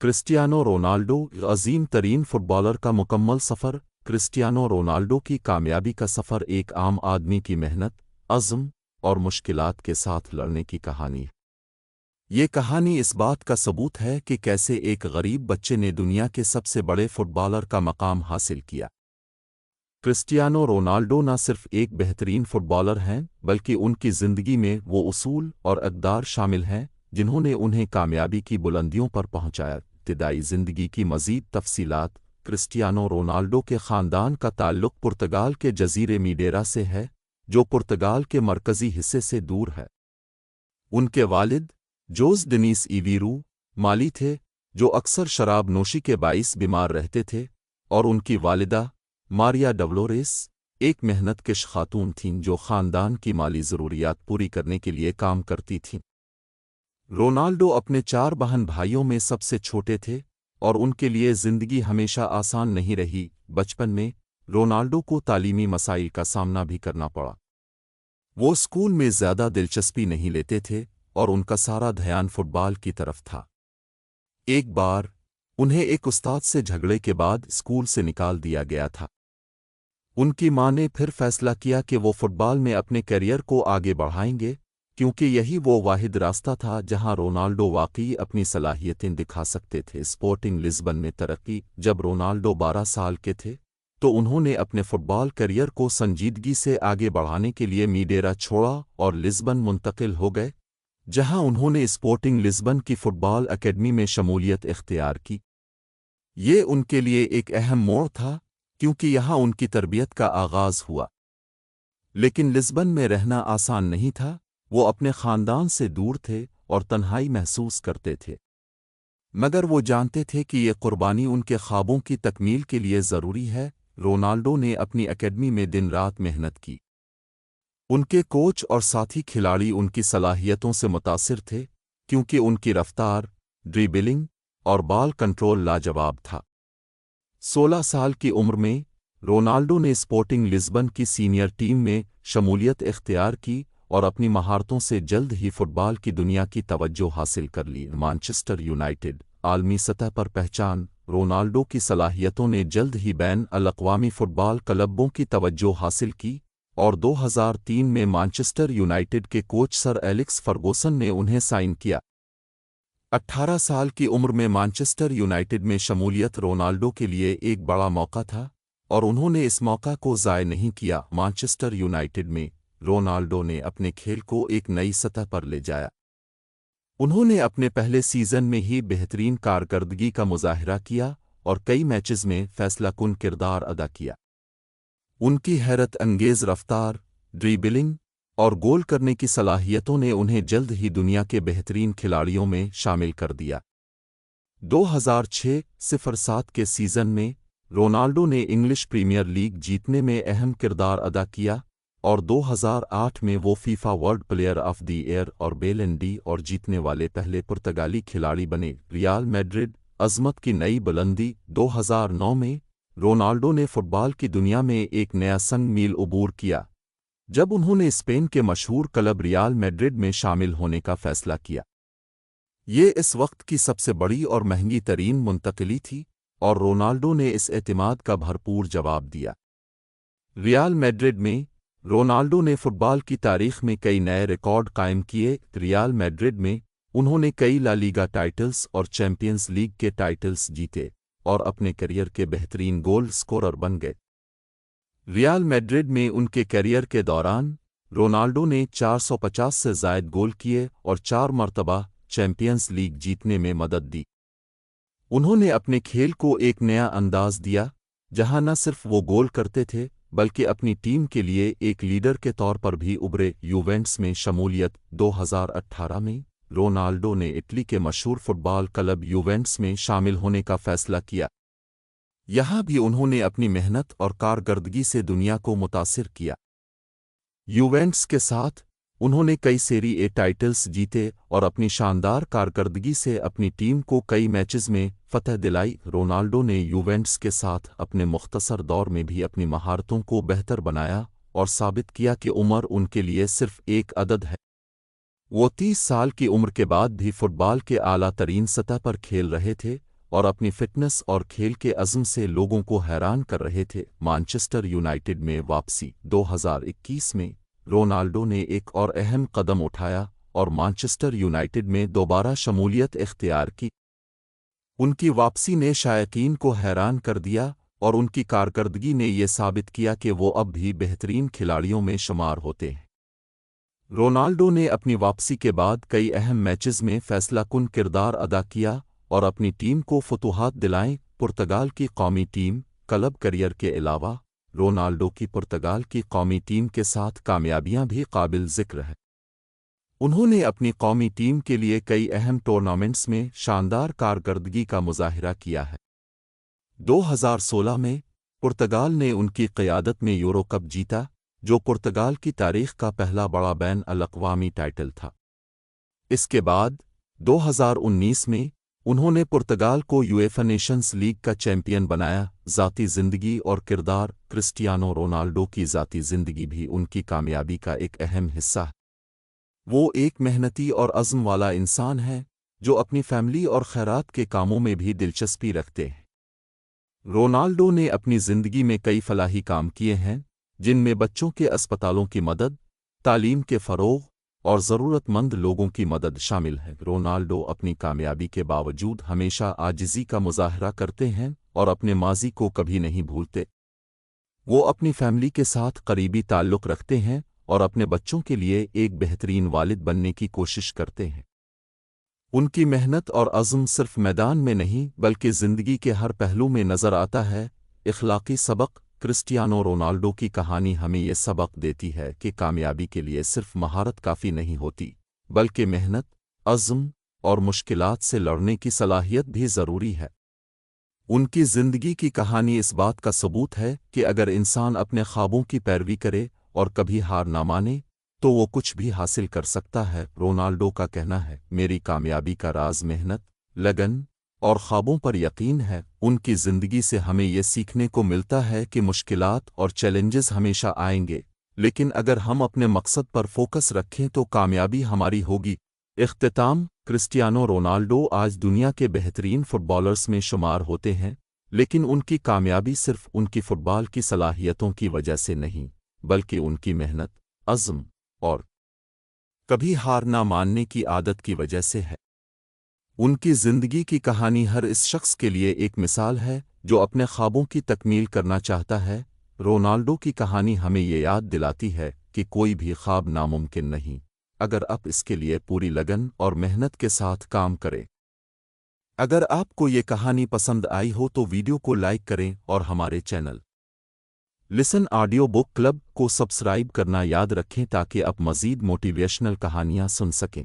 Cristiano Ronaldo अजीम तरीन footballer का मुकम्मल सफ़र। क्रिस्टियानो रोनाल्डो की कामयाबी का सफ़र एक आम आदमी की मेहनत, अज़्म और मुश्किलात के साथ लड़ने की कहानी है। ये कहानी इस बात का सबूत है कि कैसे एक गरीब बच्चे ने दुनिया के सबसे बड़े फुटबॉलर का मकाम हासिल किया। क्रिस्टियानो रोनाल्डो न सिर्फ एक बेहतरीन फुटबॉलर हैं, बल्कि उनकी ज़िंदगी में वो उसूल और अक़दार शामिल हैं जिन्होंने उन्हें कामयाबी की बुलंदियों पर पहुंचाया। इब्तिदाई ज़िंदगी की मज़ीद तफ़सीलात। क्रिस्टियानो रोनाल्डो के ख़ानदान का ताल्लुक़ पुर्तगाल के जज़ीरे मीडेरा से है, जो पुर्तगाल के मरकज़ी हिस्से से दूर है। उनके वालिद जोस डेनिस इवीरू माली थे, जो अक्सर शराब नोशी के बाइस बीमार रहते थे, और उनकी वालिदा मारिया डवलोरेस एक मेहनतकश खातून थीं जो ख़ानदान की माली ज़रूरियात पूरी करने के लिए काम करती थीं। रोनाल्डो अपने 4 बहन भाइयों में सबसे छोटे थे, और उनके लिए ज़िंदगी हमेशा आसान नहीं रही। बचपन में रोनाल्डो को तालीमी मसाइल का सामना भी करना पड़ा। वो स्कूल में ज़्यादा दिलचस्पी नहीं लेते थे और उनका सारा ध्यान फुटबॉल की तरफ था। एक बार उन्हें एक उस्ताद से झगड़े के बाद स्कूल से निकाल दिया गया था। उनकी मां ने फिर फैसला किया कि वो फुटबॉल में अपने करियर को आगे बढ़ाएंगे, क्योंकि यही वो वाहिद रास्ता था जहां रोनाल्डो वाकई अपनी सलाहियतें दिखा सकते थे। स्पोर्टिंग लिस्बन में तरक्की। जब रोनाल्डो 12 साल के थे तो उन्होंने अपने फुटबॉल करियर को संजीदगी से आगे बढ़ाने के लिए मीडेरा छोड़ा और लिस्बन मुंतकिल हो गए, जहां उन्होंने स्पोर्टिंग लिस्बन की फुटबॉल अकेडमी में शमूलियत इख्तियार की। ये उनके लिए एक अहम मोड़ था, क्योंकि यहाँ उनकी तरबियत का आगाज़ हुआ। लेकिन लिस्बन में रहना आसान नहीं था। वो अपने ख़ानदान से दूर थे और तन्हाई महसूस करते थे, मगर वो जानते थे कि ये कुर्बानी उनके ख्वाबों की तकमील के लिए ज़रूरी है। रोनाल्डो ने अपनी एकेडमी में दिन रात मेहनत की। उनके कोच और साथी खिलाड़ी उनकी सलाहियतों से मुतासिर थे, क्योंकि उनकी रफ्तार, ड्रिबलिंग और बॉल कंट्रोल लाजवाब था। 16 साल की उम्र में रोनाल्डो ने स्पोर्टिंग लिस्बन की सीनियर टीम में शमूलियत इख्तियार की और अपनी महारतों से जल्द ही फुटबॉल की दुनिया की तवज्जो हासिल कर ली। मैनचेस्टर यूनाइटेड आलमी सतह पर पहचान। रोनाल्डो की सलाहियतों ने जल्द ही बैन अल-अक़वामी फ़ुटबॉल क्लबों की तवज्जो हासिल की, और 2003 में मैनचेस्टर यूनाइटेड के कोच सर एलेक्स फर्गूसन ने उन्हें साइन किया। 18 साल की उम्र में मैनचेस्टर यूनाइटेड में शमूलियत रोनाल्डो के लिए एक बड़ा मौका था, और उन्होंने इस मौका को ज़ाय नहीं किया। मैनचेस्टर यूनाइटेड में रोनाल्डो ने अपने खेल को एक नई सतह पर ले जाया। उन्होंने अपने पहले सीज़न में ही बेहतरीन कारकर्दगी का मुज़ाहिरा किया और कई मैचेज़ में फैसलाकुन किरदार अदा किया। उनकी हैरत अंगेज़ रफ्तार, ड्रिबलिंग और गोल करने की सलाहियतों ने उन्हें जल्द ही दुनिया के बेहतरीन खिलाड़ियों में शामिल कर दिया। 2006-07 के सीज़न में रोनाल्डो ने इंग्लिश प्रीमियर लीग जीतने में अहम किरदार अदा किया, और 2008 में वो FIFA world player of the year और बैलन डी और जीतने वाले पहले पुर्तगाली खिलाड़ी बने। रियाल मैड्रिड अज़मत की नई बुलंदी। 2009 में रोनाल्डो ने फुटबॉल की दुनिया में एक नया संग मील उबूर किया, जब उन्होंने स्पेन के मशहूर क्लब रियाल मैड्रिड में शामिल होने का फैसला किया। ये इस वक्त की सबसे बड़ी और महंगी तरीन मुंतकिली थी, और रोनाल्डो ने इस एतिमाद का भरपूर जवाब दिया। रियाल मैड्रिड में रोनाल्डो ने फुटबॉल की तारीख में कई नए रिकॉर्ड कायम किए। रियाल मैड्रिड में उन्होंने कई ला लीगा टाइटल्स और चैंपियंस लीग के टाइटल्स जीते और अपने करियर के बेहतरीन गोल स्कोरर बन गए। रियाल मैड्रिड में उनके करियर के दौरान रोनाल्डो ने 450 से ज़ायद गोल किए और 4 मरतबा चैंपियंस लीग जीतने में मदद दी। उन्होंने अपने खेल को एक नया अंदाज दिया, जहां न सिर्फ वो गोल करते थे बल्कि अपनी टीम के लिए एक लीडर के तौर पर भी उभरे। यूवेंट्स में शमूलियत। 2018 में रोनाल्डो ने इटली के मशहूर फुटबॉल क्लब यूवेंट्स में शामिल होने का फैसला किया। यहाँ भी उन्होंने अपनी मेहनत और कारकर्दगी से दुनिया को मुतासिर किया। यूवेंट्स के साथ उन्होंने कई सेरी ए टाइटल्स जीते और अपनी शानदार कारकर्दगी से अपनी टीम को कई मैचेस में फतह दिलाई। रोनाल्डो ने यूवेंट्स के साथ अपने मुख्तसर दौर में भी अपनी महारतों को बेहतर बनाया और साबित किया कि उम्र उनके लिए सिर्फ एक अदद है। वो 30 साल की उम्र के बाद भी फुटबॉल के आला तरीन सतह पर खेल रहे थे और अपनी फिटनेस और खेल के अज़्म से लोगों को हैरान कर रहे थे। मैनचेस्टर यूनाइटेड में वापसी 2021 में रोनाल्डो ने एक और अहम कदम उठाया और मैनचेस्टर यूनाइटेड में दोबारा शमूलियत इख्तियार की। उनकी वापसी ने शायकीन को हैरान कर दिया और उनकी कारकर्दगी ने यह साबित किया कि वो अब भी बेहतरीन खिलाड़ियों में शुमार होते हैं। रोनाल्डो ने अपनी वापसी के बाद कई अहम मैचेस में फैसलाकुन किरदार अदा किया और अपनी टीम को फतूहात दिलाएं। पुर्तगाल की कौमी टीम क्लब करियर के अलावा रोनाल्डो की पुर्तगाल की कौमी टीम के साथ कामयाबियां भी काबिल ज़िक्र हैं। उन्होंने अपनी कौमी टीम के लिए कई अहम टूर्नामेंट्स में शानदार कारकर्दगी का मुजाहिरा किया है। 2016 में पुर्तगाल ने उनकी क़यादत में यूरो कप जीता, जो पुर्तगाल की तारीख़ का पहला बड़ा बैन अल-अक़वामी टाइटल था। इसके बाद 2019 में उन्होंने पुर्तगाल को यूएफा नेशंस लीग का चैंपियन बनाया। ज़ाती ज़िंदगी और किरदार क्रिस्टियानो रोनाल्डो की ज़ाती ज़िंदगी भी उनकी कामयाबी का एक अहम हिस्सा है। वो एक मेहनती और अज़्म वाला इंसान है जो अपनी फैमिली और खैरात के कामों में भी दिलचस्पी रखते हैं। रोनाल्डो ने अपनी ज़िंदगी में कई फलाही काम किए हैं, जिनमें बच्चों के अस्पतालों की मदद, तालीम के फ़रोग़ और ज़रूरतमंद लोगों की मदद शामिल है। रोनाल्डो अपनी कामयाबी के बावजूद हमेशा आजिज़ी का मुज़ाहरा करते हैं और अपने माज़ी को कभी नहीं भूलते। वो अपनी फैमिली के साथ करीबी ताल्लुक़ रखते हैं और अपने बच्चों के लिए एक बेहतरीन वालिद बनने की कोशिश करते हैं। उनकी मेहनत और अज़्म सिर्फ मैदान में नहीं बल्कि ज़िंदगी के हर पहलू में नज़र आता है। इख़लाक़ी सबक क्रिस्टियानो रोनाल्डो की कहानी हमें ये सबक देती है कि कामयाबी के लिए सिर्फ महारत काफ़ी नहीं होती, बल्कि मेहनत, अज़्म और मुश्किलात से लड़ने की सलाहियत भी ज़रूरी है। उनकी ज़िंदगी की कहानी इस बात का सबूत है कि अगर इंसान अपने ख्वाबों की पैरवी करे और कभी हार ना माने तो वो कुछ भी हासिल कर सकता है। रोनाल्डो का कहना है, मेरी कामयाबी का राज मेहनत, लगन और ख्वाबों पर यकीन है। उनकी ज़िंदगी से हमें यह सीखने को मिलता है कि मुश्किलात और चैलेंजेस हमेशा आएंगे, लेकिन अगर हम अपने मकसद पर फोकस रखें तो कामयाबी हमारी होगी। इख्तिताम क्रिस्टियानो रोनाल्डो आज दुनिया के बेहतरीन फुटबॉलर्स में शुमार होते हैं, लेकिन उनकी कामयाबी सिर्फ उनकी फ़ुटबॉल की सलाहियतों की वजह से नहीं, बल्कि उनकी मेहनत, अज़्म और कभी हार ना मानने की आदत की वजह से है। उनकी ज़िंदगी की कहानी हर इस शख्स के लिए एक मिसाल है जो अपने ख्वाबों की तकमील करना चाहता है। रोनाल्डो की कहानी हमें ये याद दिलाती है कि कोई भी ख्वाब नामुमकिन नहीं, अगर आप इसके लिए पूरी लगन और मेहनत के साथ काम करें। अगर आपको ये कहानी पसंद आई हो तो वीडियो को लाइक करें और हमारे channel listen audio book club को सब्सक्राइब करना याद रखें ताकि आप मज़ीद मोटिवेशनल कहानियाँ सुन सकें।